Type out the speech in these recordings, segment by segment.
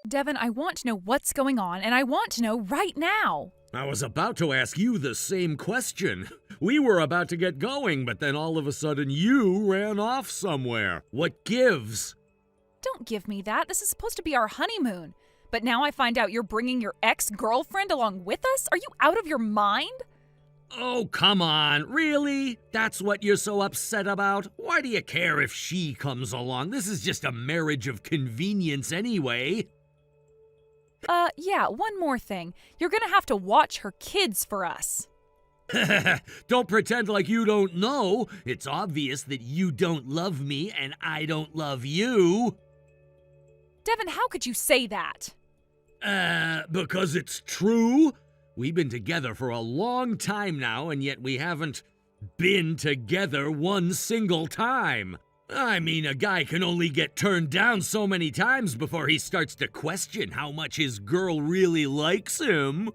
Devin, I want to know what's going on, and I want to know right now. I was about to ask you the same question. We were about to get going, but then all of a sudden you ran off somewhere. What gives? Don't give me that. This is supposed to be our honeymoon. But now I find out you're bringing your ex-girlfriend along with us? Are you out of your mind? Oh, come on. Really? That's what you're so upset about? Why do you care if she comes along? This is just a marriage of convenience anyway. Yeah, one more thing. You're gonna have to watch her kids for us. Don't pretend like you don't know. It's obvious that you don't love me and I don't love you. Devin, how could you say that? Because it's true. We've been together for a long time now, and yet we haven't been together one single time. I mean, a guy can only get turned down so many times before he starts to question how much his girl really likes him.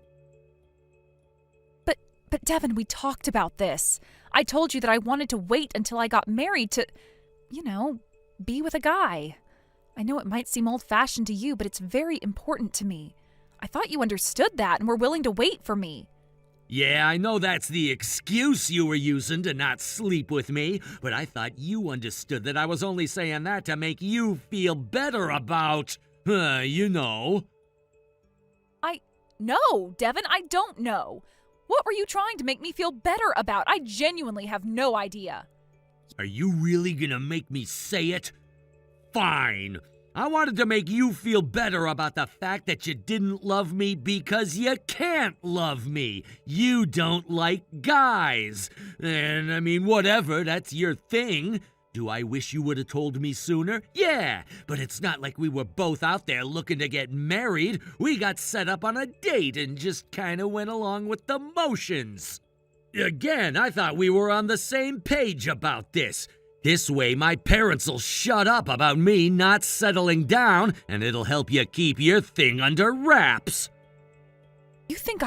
But Devin, we talked about this. I told you that I wanted to wait until I got married to, be with a guy. I know it might seem old-fashioned to you, but it's very important to me. I thought you understood that and were willing to wait for me. Yeah, I know that's the excuse you were using to not sleep with me, but I thought you understood that I was only saying that to make you feel better about, No, Devin, I don't know. What were you trying to make me feel better about? I genuinely have no idea. Are you really gonna make me say it? Fine. I wanted to make you feel better about the fact that you didn't love me because you can't love me. You don't like guys. And I mean, whatever, that's your thing. Do I wish you would have told me sooner? Yeah, but it's not like we were both out there looking to get married. We got set up on a date and just kind of went along with the motions. Again, I thought we were on the same page about this. This way, my parents will shut up about me not settling down, and it'll help you keep your thing under wraps. You think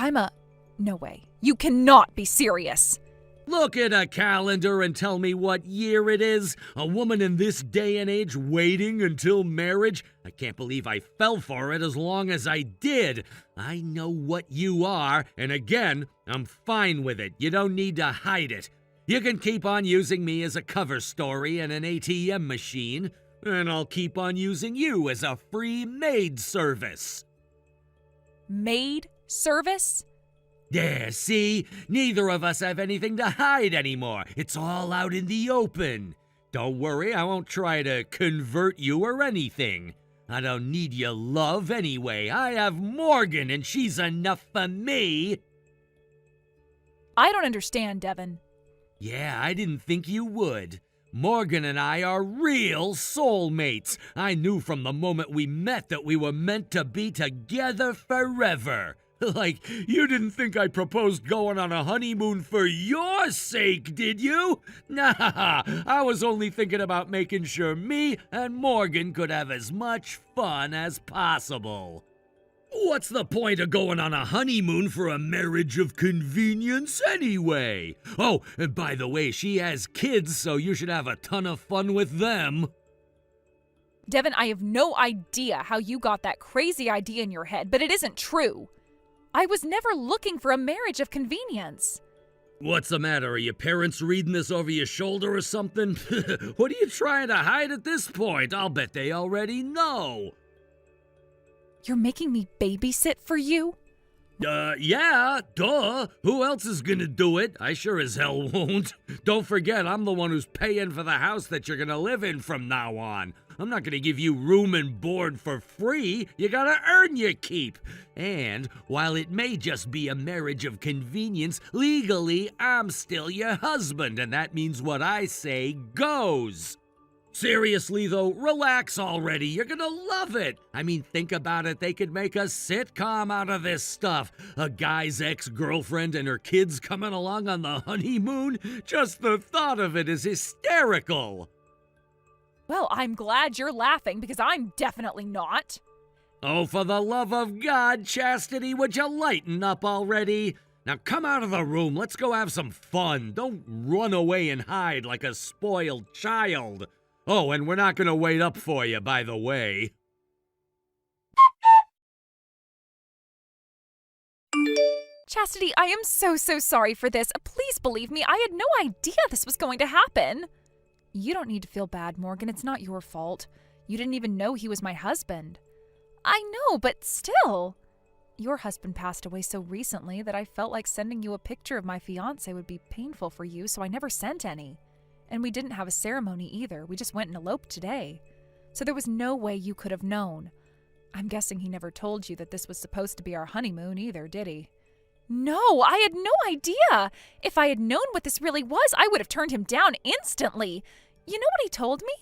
No way. You cannot be serious. Look at a calendar and tell me what year it is. A woman in this day and age waiting until marriage? I can't believe I fell for it as long as I did. I know what you are, and again, I'm fine with it. You don't need to hide it. You can keep on using me as a cover story and an ATM machine, and I'll keep on using you as a free maid service. Maid service? There, see? Neither of us have anything to hide anymore. It's all out in the open. Don't worry, I won't try to convert you or anything. I don't need your love anyway. I have Morgan, and she's enough for me. I don't understand, Devin. Yeah, I didn't think you would. Morgan and I are real soulmates. I knew from the moment we met that we were meant to be together forever. Like, you didn't think I proposed going on a honeymoon for your sake, did you? Nah, I was only thinking about making sure me and Morgan could have as much fun as possible. What's the point of going on a honeymoon for a marriage of convenience anyway? Oh, and by the way, she has kids, so you should have a ton of fun with them. Devin, I have no idea how you got that crazy idea in your head, but it isn't true. I was never looking for a marriage of convenience. What's the matter? Are your parents reading this over your shoulder or something? What are you trying to hide at this point? I'll bet they already know. You're making me babysit for you? Yeah, duh. Who else is gonna do it? I sure as hell won't. Don't forget, I'm the one who's paying for the house that you're gonna live in from now on. I'm not gonna give you room and board for free. You gotta earn your keep. And while it may just be a marriage of convenience, legally, I'm still your husband, and that means what I say goes. Seriously, though, relax already. You're gonna love it. I mean, think about it. They could make a sitcom out of this stuff. A guy's ex-girlfriend and her kids coming along on the honeymoon. Just the thought of it is hysterical. Well, I'm glad you're laughing because I'm definitely not. Oh, for the love of God, Chastity, would you lighten up already? Now come out of the room. Let's go have some fun. Don't run away and hide like a spoiled child. Oh, and we're not going to wait up for you, by the way. Chastity, I am so sorry for this. Please believe me, I had no idea this was going to happen. You don't need to feel bad, Morgan. It's not your fault. You didn't even know he was my husband. I know, but still. Your husband passed away so recently that I felt like sending you a picture of my fiancé would be painful for you, so I never sent any. And we didn't have a ceremony either. We just went and eloped today. So there was no way you could have known. I'm guessing he never told you that this was supposed to be our honeymoon either, did he? No, I had no idea. If I had known what this really was, I would have turned him down instantly. You know what he told me?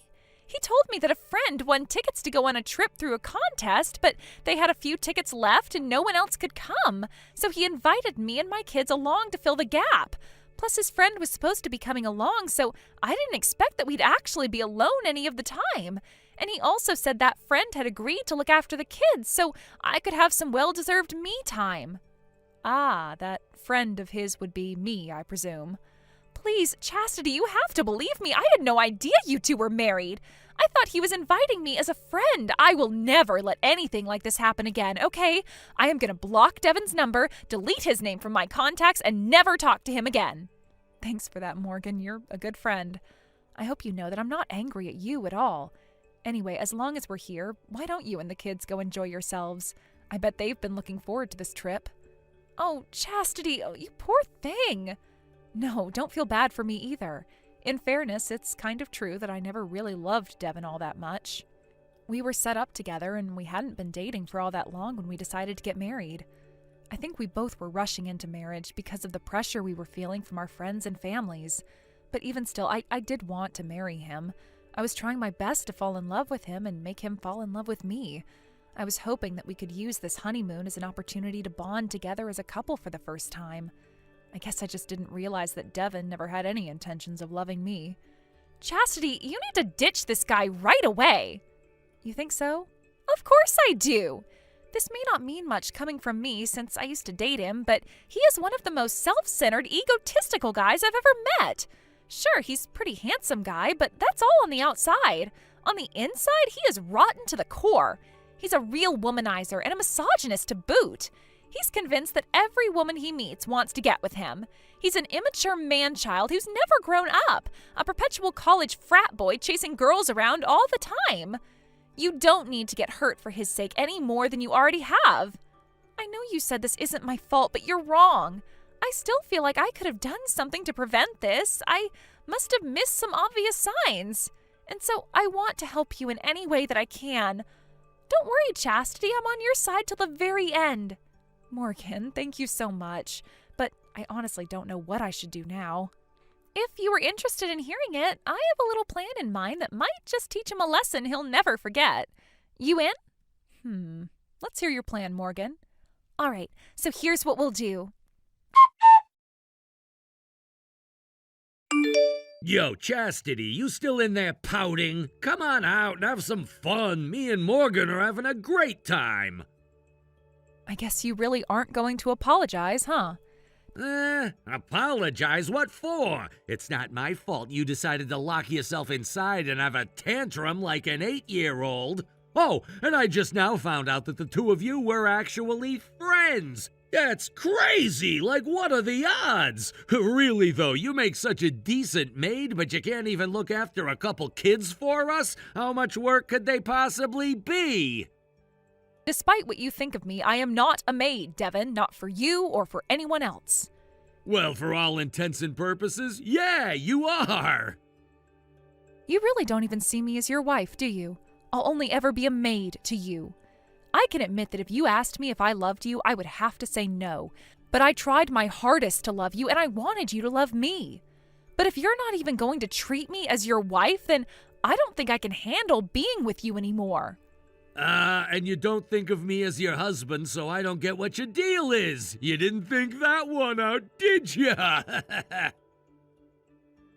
He told me that a friend won tickets to go on a trip through a contest, but they had a few tickets left and no one else could come. So he invited me and my kids along to fill the gap. Plus his friend was supposed to be coming along, so I didn't expect that we'd actually be alone any of the time. And he also said that friend had agreed to look after the kids, so I could have some well-deserved me time. Ah, that friend of his would be me, I presume. Please, Chastity, you have to believe me. I had no idea you two were married. I thought he was inviting me as a friend. I will never let anything like this happen again, okay? I am going to block Devin's number, delete his name from my contacts, and never talk to him again. Thanks for that, Morgan. You're a good friend. I hope you know that I'm not angry at you at all. Anyway, as long as we're here, why don't you and the kids go enjoy yourselves? I bet they've been looking forward to this trip. Oh, Chastity, you poor thing. No, don't feel bad for me either. In fairness, it's kind of true that I never really loved Devin all that much. We were set up together and we hadn't been dating for all that long when we decided to get married. I think we both were rushing into marriage because of the pressure we were feeling from our friends and families. But even still, I did want to marry him. I was trying my best to fall in love with him and make him fall in love with me. I was hoping that we could use this honeymoon as an opportunity to bond together as a couple for the first time. I guess I just didn't realize that Devin never had any intentions of loving me. Chastity, you need to ditch this guy right away. You think so? Of course I do. This may not mean much coming from me since I used to date him, but he is one of the most self-centered, egotistical guys I've ever met. Sure, he's a pretty handsome guy, but that's all on the outside. On the inside, he is rotten to the core. He's a real womanizer and a misogynist to boot. He's convinced that every woman he meets wants to get with him. He's an immature man-child who's never grown up, a perpetual college frat boy chasing girls around all the time. You don't need to get hurt for his sake any more than you already have. I know you said this isn't my fault, but you're wrong. I still feel like I could have done something to prevent this. I must have missed some obvious signs. And so I want to help you in any way that I can. Don't worry, Chastity, I'm on your side till the very end. Morgan, thank you so much, but I honestly don't know what I should do now. If you were interested in hearing it, I have a little plan in mind that might just teach him a lesson he'll never forget. You in? Let's hear your plan, Morgan. All right, so here's what we'll do. Yo, Chastity, you still in there pouting? Come on out and have some fun. Me and Morgan are having a great time. I guess you really aren't going to apologize, huh? Apologize? What for? It's not my fault you decided to lock yourself inside and have a tantrum like an 8-year-old. Oh, and I just now found out that the two of you were actually friends. That's crazy! Like, what are the odds? Really, though, you make such a decent maid, but you can't even look after a couple kids for us? How much work could they possibly be? Despite what you think of me, I am not a maid, Devin, not for you or for anyone else. Well, for all intents and purposes, yeah, you are! You really don't even see me as your wife, do you? I'll only ever be a maid to you. I can admit that if you asked me if I loved you, I would have to say no. But I tried my hardest to love you, and I wanted you to love me. But if you're not even going to treat me as your wife, then I don't think I can handle being with you anymore. And you don't think of me as your husband, so I don't get what your deal is. You didn't think that one out, did ya?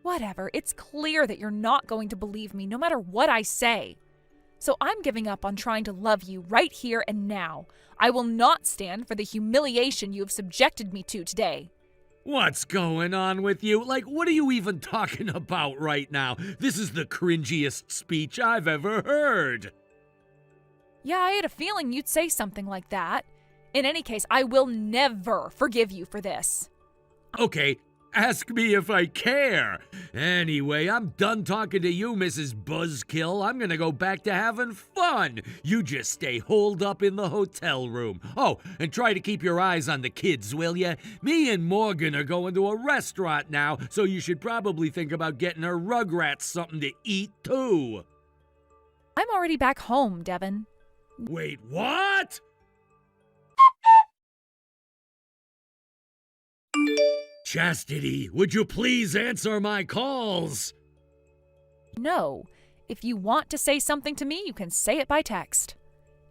Whatever, it's clear that you're not going to believe me no matter what I say. So I'm giving up on trying to love you right here and now. I will not stand for the humiliation you have subjected me to today. What's going on with you? Like, what are you even talking about right now? This is the cringiest speech I've ever heard. Yeah, I had a feeling you'd say something like that. In any case, I will never forgive you for this. Okay, ask me if I care. Anyway, I'm done talking to you, Mrs. Buzzkill. I'm gonna go back to having fun. You just stay holed up in the hotel room. Oh, and try to keep your eyes on the kids, will ya? Me and Morgan are going to a restaurant now, so you should probably think about getting her Rugrats something to eat, too. I'm already back home, Devin. Wait, what? Chastity, would you please answer my calls? No. If you want to say something to me, you can say it by text.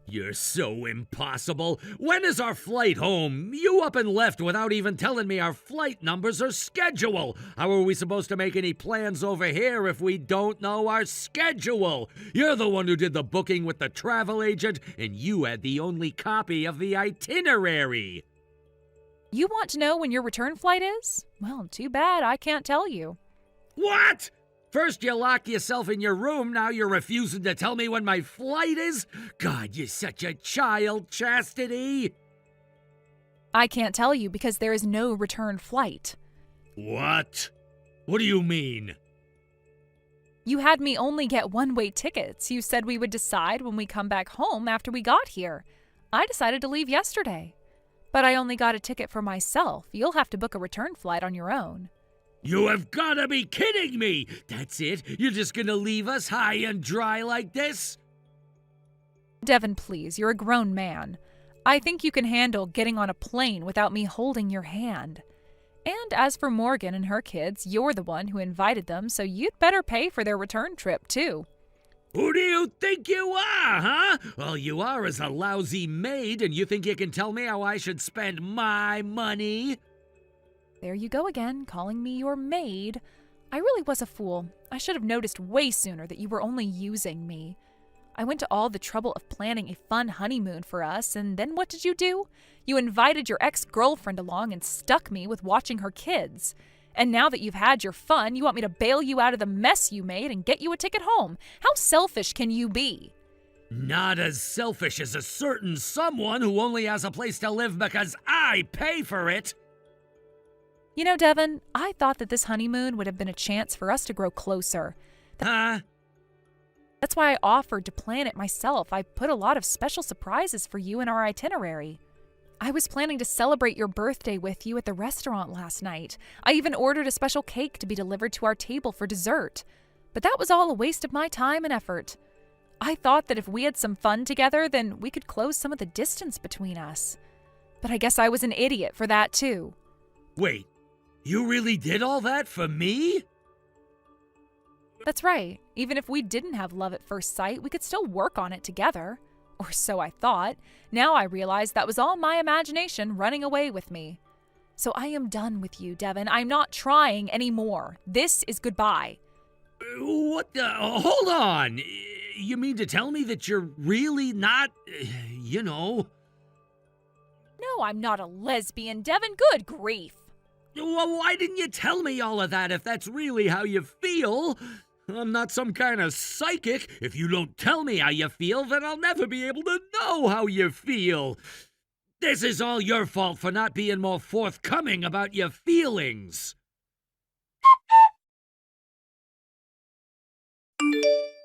You're so impossible. When is our flight home? You up and left without even telling me our flight numbers or schedule. How are we supposed to make any plans over here if we don't know our schedule? You're the one who did the booking with the travel agent, and you had the only copy of the itinerary. You want to know when your return flight is? Well, too bad I can't tell you. What? First you lock yourself in your room, now you're refusing to tell me when my flight is? God, you're such a child, Chastity. I can't tell you because there is no return flight. What? What do you mean? You had me only get one-way tickets. You said we would decide when we come back home after we got here. I decided to leave yesterday. But I only got a ticket for myself. You'll have to book a return flight on your own. You have gotta be kidding me! That's it? You're just gonna leave us high and dry like this? Devin, please, you're a grown man. I think you can handle getting on a plane without me holding your hand. And as for Morgan and her kids, you're the one who invited them, so you'd better pay for their return trip, too. Who do you think you are, huh? All you are is a lousy maid, and you think you can tell me how I should spend my money? There you go again, calling me your maid. I really was a fool. I should have noticed way sooner that you were only using me. I went to all the trouble of planning a fun honeymoon for us, and then what did you do? You invited your ex-girlfriend along and stuck me with watching her kids. And now that you've had your fun, you want me to bail you out of the mess you made and get you a ticket home. How selfish can you be? Not as selfish as a certain someone who only has a place to live because I pay for it. You know, Devin, I thought that this honeymoon would have been a chance for us to grow closer. Huh? That's why I offered to plan it myself. I put a lot of special surprises for you in our itinerary. I was planning to celebrate your birthday with you at the restaurant last night. I even ordered a special cake to be delivered to our table for dessert. But that was all a waste of my time and effort. I thought that if we had some fun together, then we could close some of the distance between us. But I guess I was an idiot for that, too. Wait, you really did all that for me? That's right. Even if we didn't have love at first sight, we could still work on it together. Or so I thought. Now I realize that was all my imagination running away with me. So I am done with you, Devin. I'm not trying anymore. This is goodbye. What the? Hold on. You mean to tell me that you're really not, No, I'm not a lesbian, Devin. Good grief. Well, why didn't you tell me all of that if that's really how you feel? I'm not some kind of psychic. If you don't tell me how you feel, then I'll never be able to know how you feel. This is all your fault for not being more forthcoming about your feelings.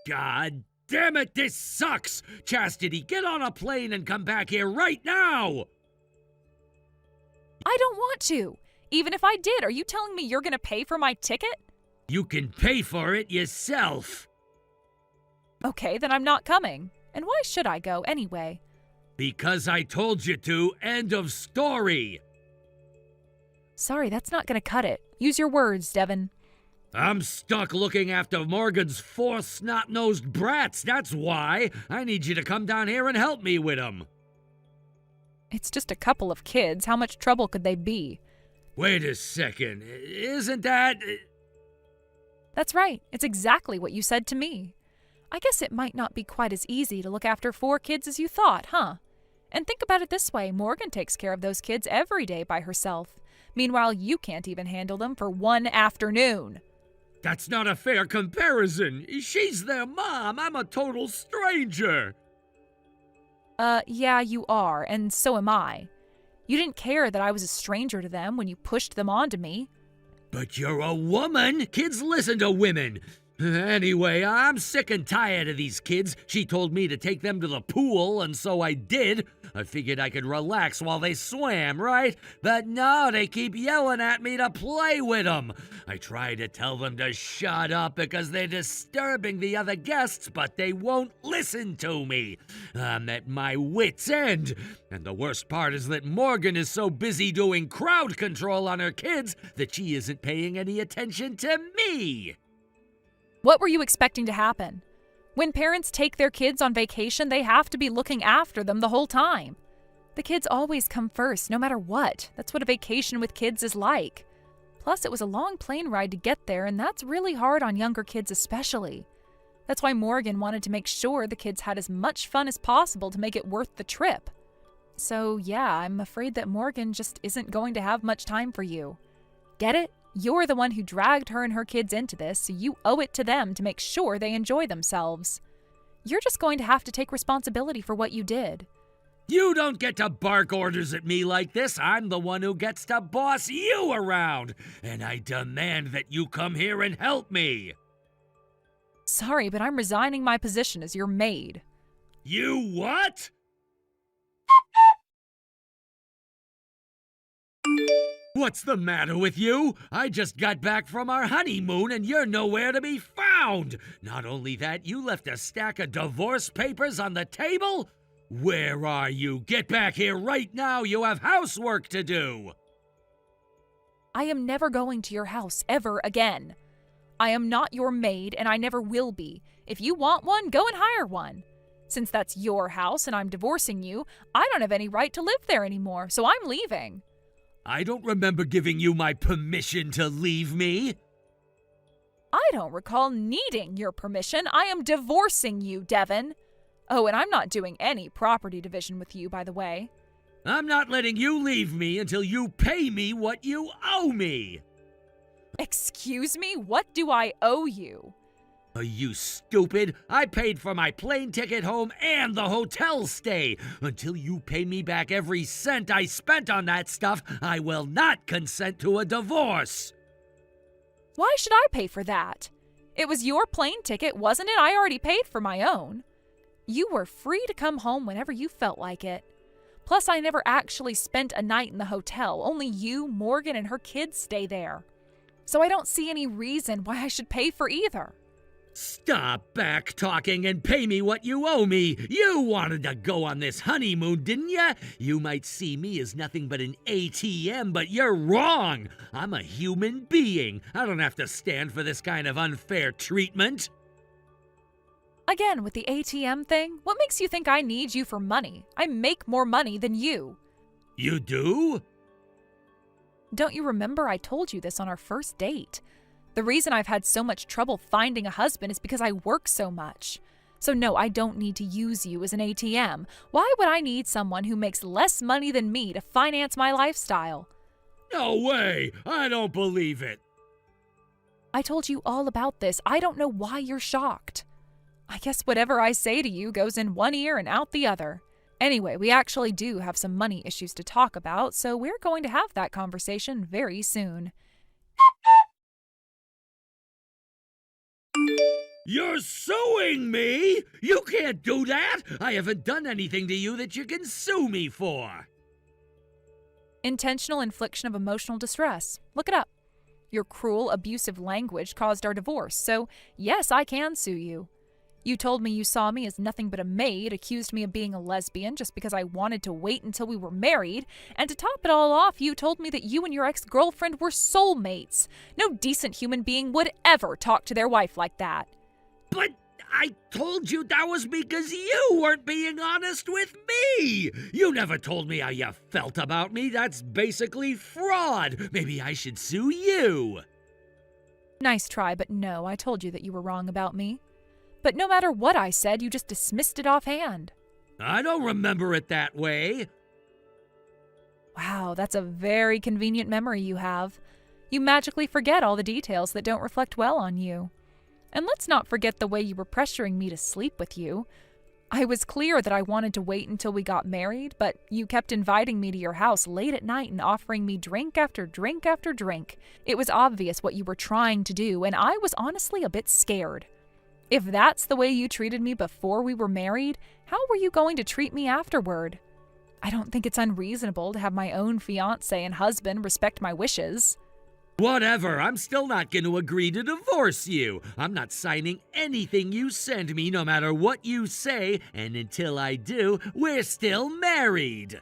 God damn it, this sucks! Chastity, get on a plane and come back here right now! I don't want to. Even if I did, are you telling me you're going to pay for my ticket? You can pay for it yourself. Okay, then I'm not coming. And why should I go anyway? Because I told you to. End of story. Sorry, that's not going to cut it. Use your words, Devin. I'm stuck looking after Morgan's 4 snot-nosed brats, that's why. I need you to come down here and help me with them. It's just a couple of kids. How much trouble could they be? Wait a second. Isn't that... That's right. It's exactly what you said to me. I guess it might not be quite as easy to look after 4 kids as you thought, huh? And think about it this way. Morgan takes care of those kids every day by herself. Meanwhile, you can't even handle them for one afternoon. That's not a fair comparison. She's their mom. I'm a total stranger. Yeah, you are, and so am I. You didn't care that I was a stranger to them when you pushed them onto me. But you're a woman! Kids listen to women! Anyway, I'm sick and tired of these kids. She told me to take them to the pool, and so I did. I figured I could relax while they swam, right? But no, they keep yelling at me to play with them. I try to tell them to shut up because they're disturbing the other guests, but they won't listen to me. I'm at my wit's end. And the worst part is that Morgan is so busy doing crowd control on her kids that she isn't paying any attention to me. What were you expecting to happen? When parents take their kids on vacation, they have to be looking after them the whole time. The kids always come first, no matter what. That's what a vacation with kids is like. Plus, it was a long plane ride to get there, and that's really hard on younger kids especially. That's why Morgan wanted to make sure the kids had as much fun as possible to make it worth the trip. So yeah, I'm afraid that Morgan just isn't going to have much time for you. Get it? You're the one who dragged her and her kids into this, so you owe it to them to make sure they enjoy themselves. You're just going to have to take responsibility for what you did. You don't get to bark orders at me like this. I'm the one who gets to boss you around, and I demand that you come here and help me. Sorry, but I'm resigning my position as your maid. You what? What's the matter with you? I just got back from our honeymoon and you're nowhere to be found. Not only that, you left a stack of divorce papers on the table? Where are you? Get back here right now. You have housework to do. I am never going to your house ever again. I am not your maid and I never will be. If you want one, go and hire one. Since that's your house and I'm divorcing you, I don't have any right to live there anymore, so I'm leaving. I don't remember giving you my permission to leave me. I don't recall needing your permission. I am divorcing you, Devin. Oh, and I'm not doing any property division with you, by the way. I'm not letting you leave me until you pay me what you owe me. Excuse me? What do I owe you? Are you stupid? I paid for my plane ticket home and the hotel stay. Until you pay me back every cent I spent on that stuff, I will not consent to a divorce. Why should I pay for that? It was your plane ticket, wasn't it? I already paid for my own. You were free to come home whenever you felt like it. Plus, I never actually spent a night in the hotel. Only you, Morgan, and her kids stay there. So I don't see any reason why I should pay for either. Stop back-talking and pay me what you owe me. You wanted to go on this honeymoon, didn't ya? You might see me as nothing but an ATM, but you're wrong. I'm a human being. I don't have to stand for this kind of unfair treatment. Again, with the ATM thing, what makes you think I need you for money? I make more money than you. You do? Don't you remember I told you this on our first date? The reason I've had so much trouble finding a husband is because I work so much. So no, I don't need to use you as an ATM. Why would I need someone who makes less money than me to finance my lifestyle? No way! I don't believe it. I told you all about this. I don't know why you're shocked. I guess whatever I say to you goes in one ear and out the other. Anyway, we actually do have some money issues to talk about, so we're going to have that conversation very soon. You're suing me? You can't do that! I haven't done anything to you that you can sue me for. Intentional infliction of emotional distress. Look it up. Your cruel, abusive language caused our divorce, so yes, I can sue you. You told me you saw me as nothing but a maid, accused me of being a lesbian just because I wanted to wait until we were married, and to top it all off, you told me that you and your ex-girlfriend were soulmates. No decent human being would ever talk to their wife like that. But I told you that was because you weren't being honest with me. You never told me how you felt about me. That's basically fraud. Maybe I should sue you. Nice try, but no, I told you that you were wrong about me. But no matter what I said, you just dismissed it offhand. I don't remember it that way. Wow, that's a very convenient memory you have. You magically forget all the details that don't reflect well on you. And let's not forget the way you were pressuring me to sleep with you. I was clear that I wanted to wait until we got married, but you kept inviting me to your house late at night and offering me drink after drink after drink. It was obvious what you were trying to do, and I was honestly a bit scared. If that's the way you treated me before we were married, how were you going to treat me afterward? I don't think it's unreasonable to have my own fiancé and husband respect my wishes. Whatever, I'm still not going to agree to divorce you. I'm not signing anything you send me, no matter what you say, and until I do, we're still married.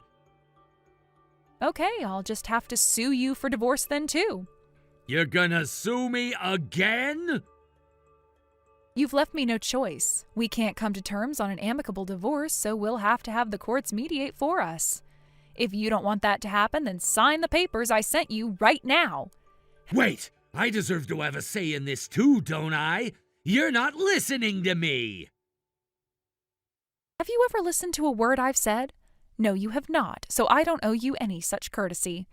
Okay, I'll just have to sue you for divorce then too. You're gonna sue me again? You've left me no choice. We can't come to terms on an amicable divorce, so we'll have to have the courts mediate for us. If you don't want that to happen, then sign the papers I sent you right now. Wait, I deserve to have a say in this too, don't I? You're not listening to me! Have you ever listened to a word I've said? No, you have not, so I don't owe you any such courtesy.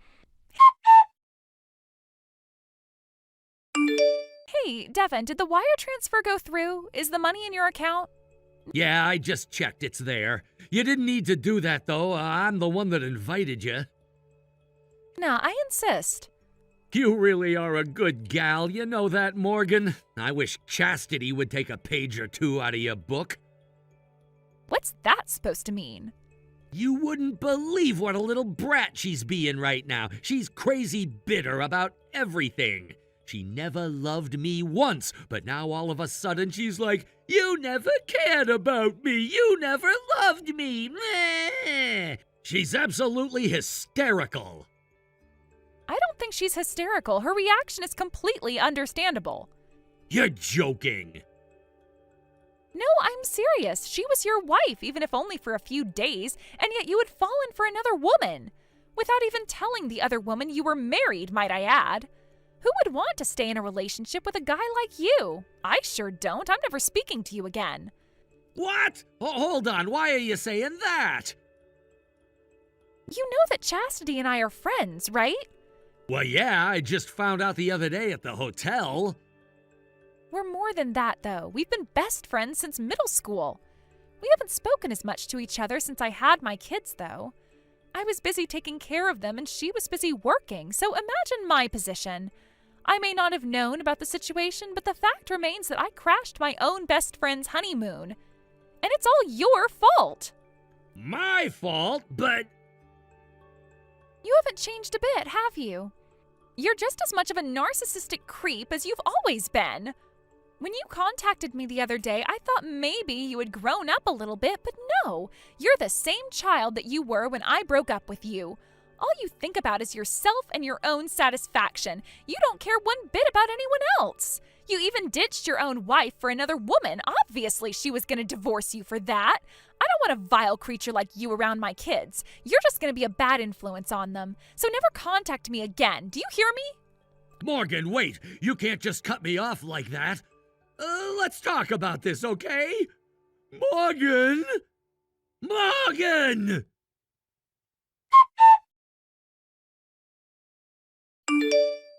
Hey, Devin, did the wire transfer go through? Is the money in your account? Yeah, I just checked, it's there. You didn't need to do that, though. I'm the one that invited you. Nah, I insist. You really are a good gal, you know that, Morgan? I wish chastity would take a page or two out of your book. What's that supposed to mean? You wouldn't believe what a little brat she's being right now. She's crazy bitter about everything. She never loved me once, but now all of a sudden she's like, "You never cared about me. You never loved me." Meh. She's absolutely hysterical. I don't think she's hysterical. Her reaction is completely understandable. You're joking. No, I'm serious. She was your wife, even if only for a few days, and yet you had fallen for another woman. Without even telling the other woman you were married, might I add. Who would want to stay in a relationship with a guy like you? I sure don't. I'm never speaking to you again. What? Hold on, why are you saying that? You know that Chastity and I are friends, right? Well, yeah, I just found out the other day at the hotel. We're more than that, though. We've been best friends since middle school. We haven't spoken as much to each other since I had my kids, though. I was busy taking care of them and she was busy working, so imagine my position. I may not have known about the situation, but the fact remains that I crashed my own best friend's honeymoon. And it's all your fault. My fault, but... You haven't changed a bit, have you? You're just as much of a narcissistic creep as you've always been. When you contacted me the other day, I thought maybe you had grown up a little bit, but no, you're the same child that you were when I broke up with you. All you think about is yourself and your own satisfaction. You don't care one bit about anyone else. You even ditched your own wife for another woman. Obviously, she was going to divorce you for that. I don't want a vile creature like you around my kids. You're just going to be a bad influence on them. So never contact me again. Do you hear me? Morgan, wait. You can't just cut me off like that. Let's talk about this, okay? Morgan! Morgan!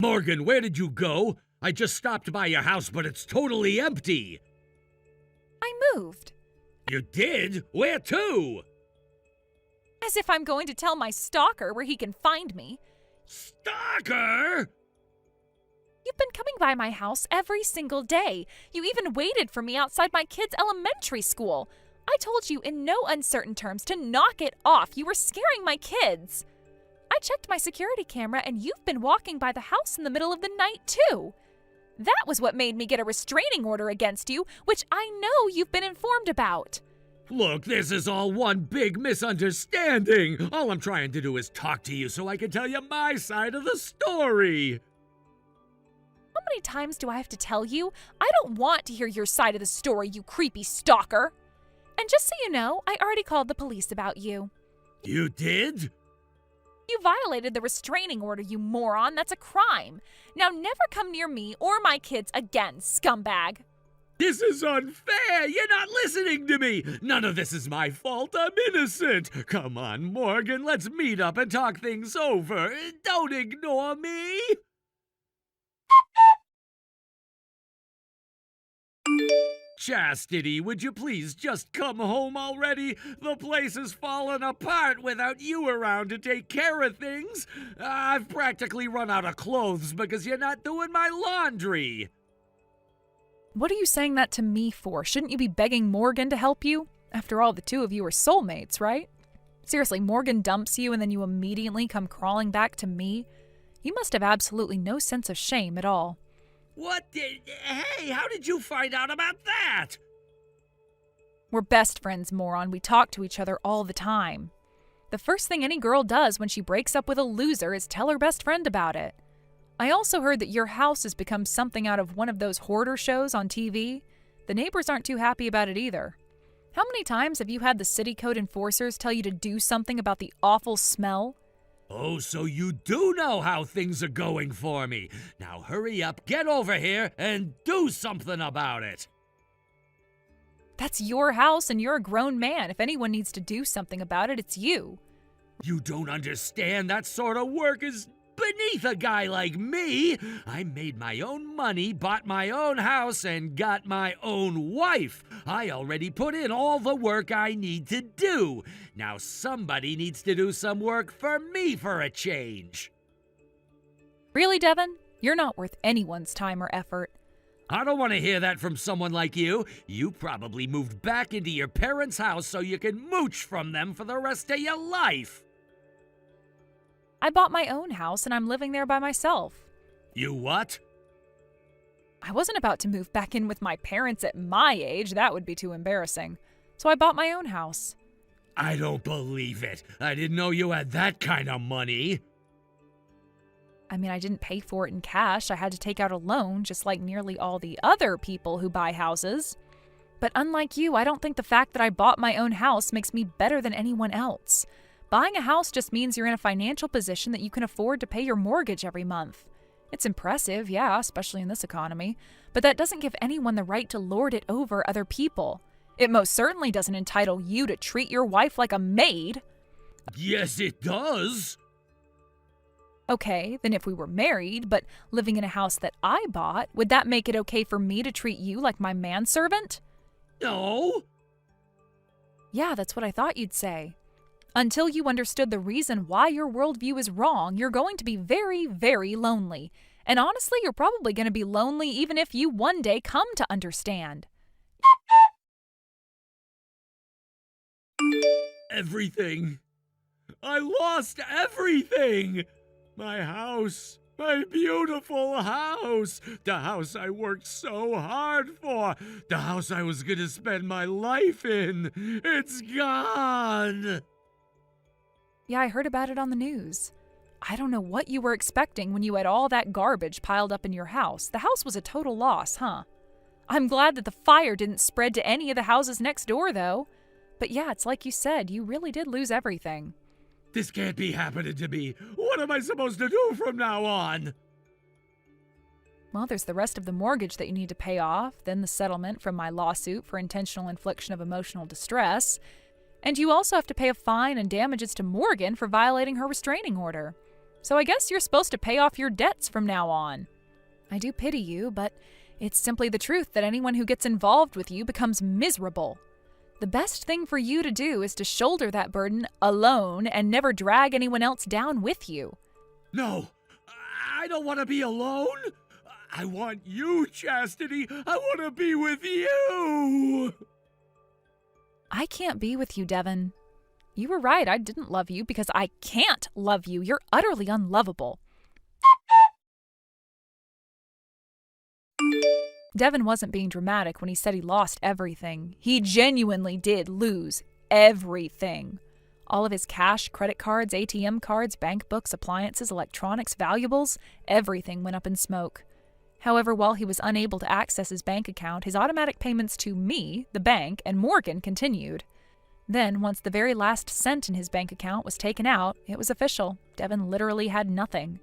Morgan, where did you go? I just stopped by your house, but it's totally empty. I moved. You did? Where to? As if I'm going to tell my stalker where he can find me. Stalker? You've been coming by my house every single day. You even waited for me outside my kids' elementary school. I told you in no uncertain terms to knock it off. You were scaring my kids. I checked my security camera and you've been walking by the house in the middle of the night too. That was what made me get a restraining order against you, which I know you've been informed about. Look, this is all one big misunderstanding. All I'm trying to do is talk to you so I can tell you my side of the story. How many times do I have to tell you? I don't want to hear your side of the story, you creepy stalker. And just so you know, I already called the police about you. You did? You violated the restraining order, you moron. That's a crime. Now never come near me or my kids again, scumbag. This is unfair. You're not listening to me. None of this is my fault. I'm innocent. Come on, Morgan. Let's meet up and talk things over. Don't ignore me. Chastity, would you please just come home already? The place has fallen apart without you around to take care of things. I've practically run out of clothes because you're not doing my laundry. What are you saying that to me for? Shouldn't you be begging Morgan to help you? After all, the two of you are soulmates, right? Seriously, Morgan dumps you and then you immediately come crawling back to me? You must have absolutely no sense of shame at all. Hey, how did you find out about that? We're best friends, moron. We talk to each other all the time. The first thing any girl does when she breaks up with a loser is tell her best friend about it. I also heard that your house has become something out of one of those hoarder shows on TV. The neighbors aren't too happy about it either. How many times have you had the city code enforcers tell you to do something about the awful smell? Oh, so you do know how things are going for me. Now hurry up, get over here, and do something about it. That's your house and you're a grown man. If anyone needs to do something about it, it's you. You don't understand. That sort of work is beneath a guy like me. I made my own money, bought my own house, and got my own wife. I already put in all the work I need to do. Now somebody needs to do some work for me for a change. Really, Devin? You're not worth anyone's time or effort. I don't want to hear that from someone like you. You probably moved back into your parents' house so you can mooch from them for the rest of your life. I bought my own house and I'm living there by myself. You what? I wasn't about to move back in with my parents at my age. That would be too embarrassing. So I bought my own house. I don't believe it. I didn't know you had that kind of money. I mean, I didn't pay for it in cash. I had to take out a loan, just like nearly all the other people who buy houses. But unlike you, I don't think the fact that I bought my own house makes me better than anyone else. Buying a house just means you're in a financial position that you can afford to pay your mortgage every month. It's impressive, yeah, especially in this economy, but that doesn't give anyone the right to lord it over other people. It most certainly doesn't entitle you to treat your wife like a maid. Yes, it does. Okay, then if we were married, but living in a house that I bought, would that make it okay for me to treat you like my manservant? No. Yeah, that's what I thought you'd say. Until you understood the reason why your worldview is wrong, you're going to be very, very lonely. And honestly, you're probably going to be lonely even if you one day come to understand. Everything. I lost everything. My house. My beautiful house. The house I worked so hard for. The house I was going to spend my life in. It's gone. Yeah, I heard about it on the news. I don't know what you were expecting when you had all that garbage piled up in your house. The house was a total loss, huh? I'm glad that the fire didn't spread to any of the houses next door, though. But yeah, it's like you said, you really did lose everything. This can't be happening to me. What am I supposed to do from now on? Well, there's the rest of the mortgage that you need to pay off, then the settlement from my lawsuit for intentional infliction of emotional distress. And you also have to pay a fine and damages to Morgan for violating her restraining order. So I guess you're supposed to pay off your debts from now on. I do pity you, but it's simply the truth that anyone who gets involved with you becomes miserable. The best thing for you to do is to shoulder that burden alone and never drag anyone else down with you. No, I don't want to be alone. I want you, Chastity. I want to be with you. I can't be with you, Devin. You were right, I didn't love you because I can't love you. You're utterly unlovable. Devin wasn't being dramatic when he said he lost everything. He genuinely did lose everything. All of his cash, credit cards, ATM cards, bank books, appliances, electronics, valuables, everything went up in smoke. However, while he was unable to access his bank account, his automatic payments to me, the bank, and Morgan continued. Then, once the very last cent in his bank account was taken out, it was official. Devin literally had nothing.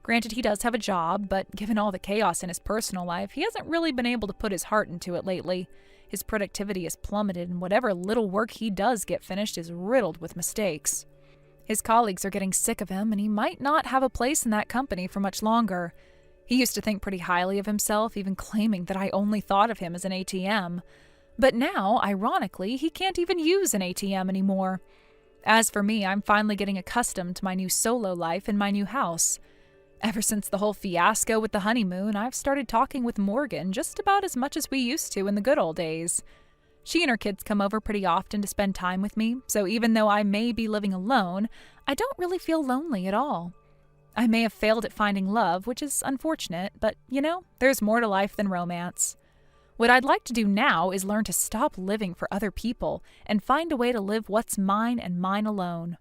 Granted, he does have a job, but given all the chaos in his personal life, he hasn't really been able to put his heart into it lately. His productivity has plummeted, and whatever little work he does get finished is riddled with mistakes. His colleagues are getting sick of him, and he might not have a place in that company for much longer. He used to think pretty highly of himself, even claiming that I only thought of him as an ATM. But now, ironically, he can't even use an ATM anymore. As for me, I'm finally getting accustomed to my new solo life in my new house. Ever since the whole fiasco with the honeymoon, I've started talking with Morgan just about as much as we used to in the good old days. She and her kids come over pretty often to spend time with me, so even though I may be living alone, I don't really feel lonely at all. I may have failed at finding love, which is unfortunate, but, there's more to life than romance. What I'd like to do now is learn to stop living for other people and find a way to live what's mine and mine alone.